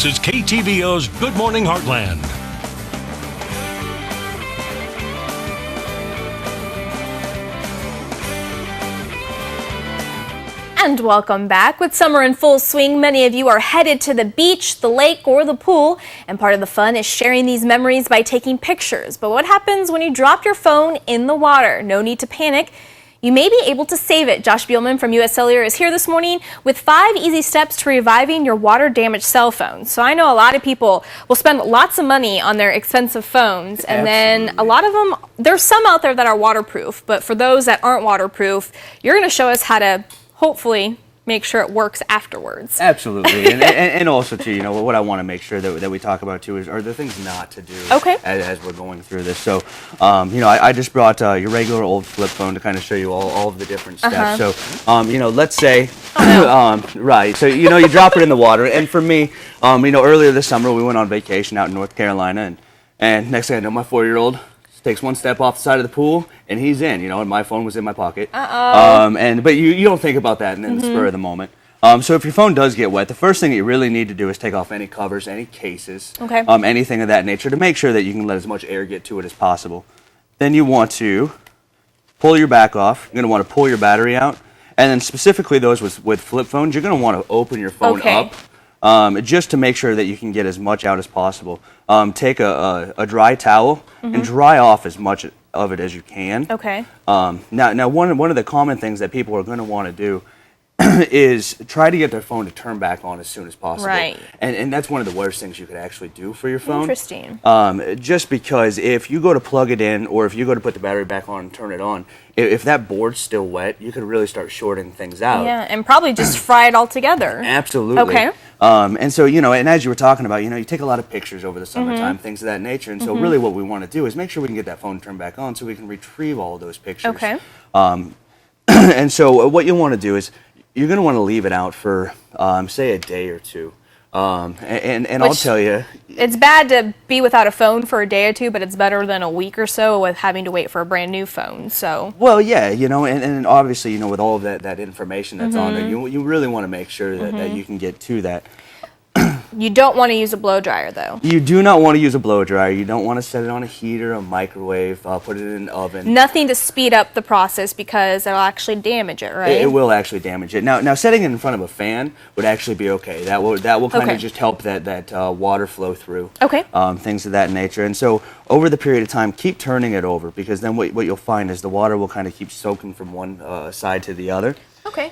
This is KTVO's Good Morning Heartland. And welcome back. With summer in full swing, many of you are headed to the beach, the lake, or the pool. And part of the fun is sharing these memories by taking pictures. But what happens when you drop your phone in the water? No need to panic. You may be able to save it. Josh Bielman from US Cellular is here this morning with 5 easy steps to reviving your water-damaged cell phone. So I know a lot of people will spend lots of money on their expensive phones, and then a lot of them, there's some out there that are waterproof, but for those that aren't waterproof, you're going to show us how to hopefully make sure it works afterwards. Absolutely. and also too, what I want to make sure that we talk about too are the things not to do as we're going through this. So I just brought your regular old flip phone to kind of show you all of the different steps. So let's say right, so you drop it in the water, and for me, earlier this summer we went on vacation out in North Carolina, and next thing I know, my 4-year-old takes one step off the side of the pool, and he's in, and my phone was in my pocket. But you don't think about that in the spur of the moment. So if your phone does get wet, the first thing that you really need to do is take off any covers, any cases, anything of that nature, to make sure that you can let as much air get to it as possible. Then you want to pull your back off. You're going to want to pull your battery out. And then specifically those with flip phones, you're going to want to open your phone up. Just to make sure that you can get as much out as possible. Take a dry towel and dry off as much of it as you can. Now one of the common things that people are going to want to do is try to get their phone to turn back on as soon as possible. Right. And that's one of the worst things you could actually do for your phone. Interesting. Just because if you go to plug it in, or if you go to put the battery back on and turn it on, if that board's still wet, you could really start shorting things out. Yeah, and probably just fry it all together. Absolutely. Okay. And so, and as you were talking about, you take a lot of pictures over the summertime, things of that nature. And so really what we want to do is make sure we can get that phone turned back on so we can retrieve all of those pictures. Okay. And so what you'll want to do is you're going to want to leave it out for, say, a day or two. And I'll tell you, it's bad to be without a phone for a day or two, but it's better than a week or so with having to wait for a brand new phone. So well, yeah, and obviously, with all of that information that's on there, you really want to make sure that you can get to that. You don't want to use a blow dryer, though. You do not want to use a blow dryer. You don't want to set it on a heater, a microwave, put it in an oven. Nothing to speed up the process because it'll actually damage it, right? It will actually damage it. Now setting it in front of a fan would actually be okay. That will kind of just help that water flow through. Okay. Things of that nature. And so over the period of time, keep turning it over, because then what you'll find is the water will kind of keep soaking from one side to the other. Okay.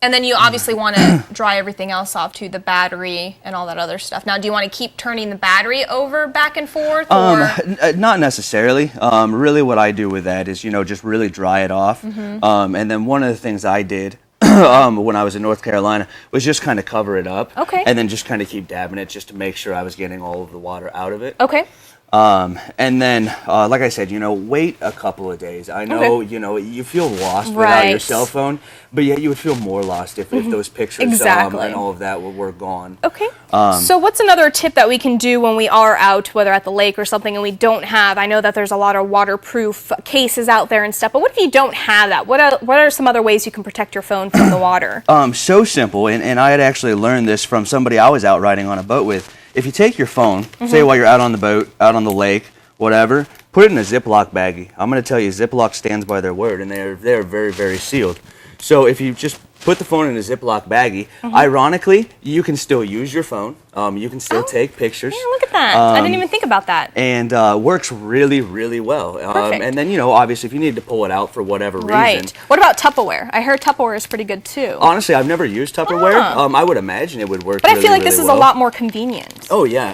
And then you obviously want to dry everything else off too, the battery and all that other stuff. Now, do you want to keep turning the battery over back and forth? Or? Not necessarily. Really what I do with that is, just really dry it off. And then one of the things I did when I was in North Carolina was just kind of cover it up. Okay. And then just kind of keep dabbing it just to make sure I was getting all of the water out of it. Okay. And then, like I said, wait a couple of days. I know, you feel lost without your cell phone, but yet you would feel more lost if those pictures and all of that were gone. Okay. So what's another tip that we can do when we are out, whether at the lake or something, and we don't have, I know that there's a lot of waterproof cases out there and stuff, but what if you don't have that? What are some other ways you can protect your phone from the water? So simple, and I had actually learned this from somebody I was out riding on a boat with. If you take your phone, say while you're out on the boat, out on the lake, whatever, put it in a Ziploc baggie. I'm going to tell you, Ziploc stands by their word, and they're very, very sealed. So if you just put the phone in a Ziploc baggie, ironically, you can still use your phone. You can still take pictures. Yeah, look at that. I didn't even think about that. And works really, really well. And then, obviously, if you need to pull it out for whatever reason. Right. What about Tupperware? I heard Tupperware is pretty good, too. Honestly, I've never used Tupperware. I would imagine it would work But I feel like this is a lot more convenient. Oh, yeah.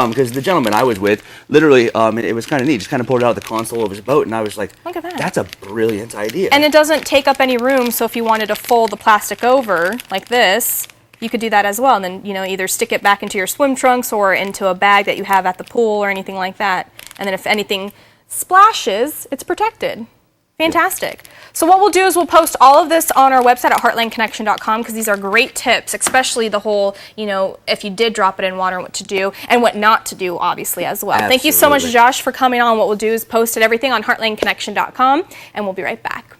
Because the gentleman I was with, literally, it was kind of neat. Just kind of pulled it out of the console of his boat, and I was like, look at that. That's a brilliant idea. And it doesn't take up any room, so if you wanted to fold the plastic over like this, you could do that as well, and then either stick it back into your swim trunks or into a bag that you have at the pool or anything like that. And then if anything splashes, it's protected. Fantastic. So what we'll do is we'll post all of this on our website at heartlandconnection.com, because these are great tips, especially the whole, if you did drop it in water, what to do and what not to do, obviously, as well. Absolutely. Thank you so much, Josh, for coming on. What we'll do is post everything on heartlandconnection.com, and we'll be right back.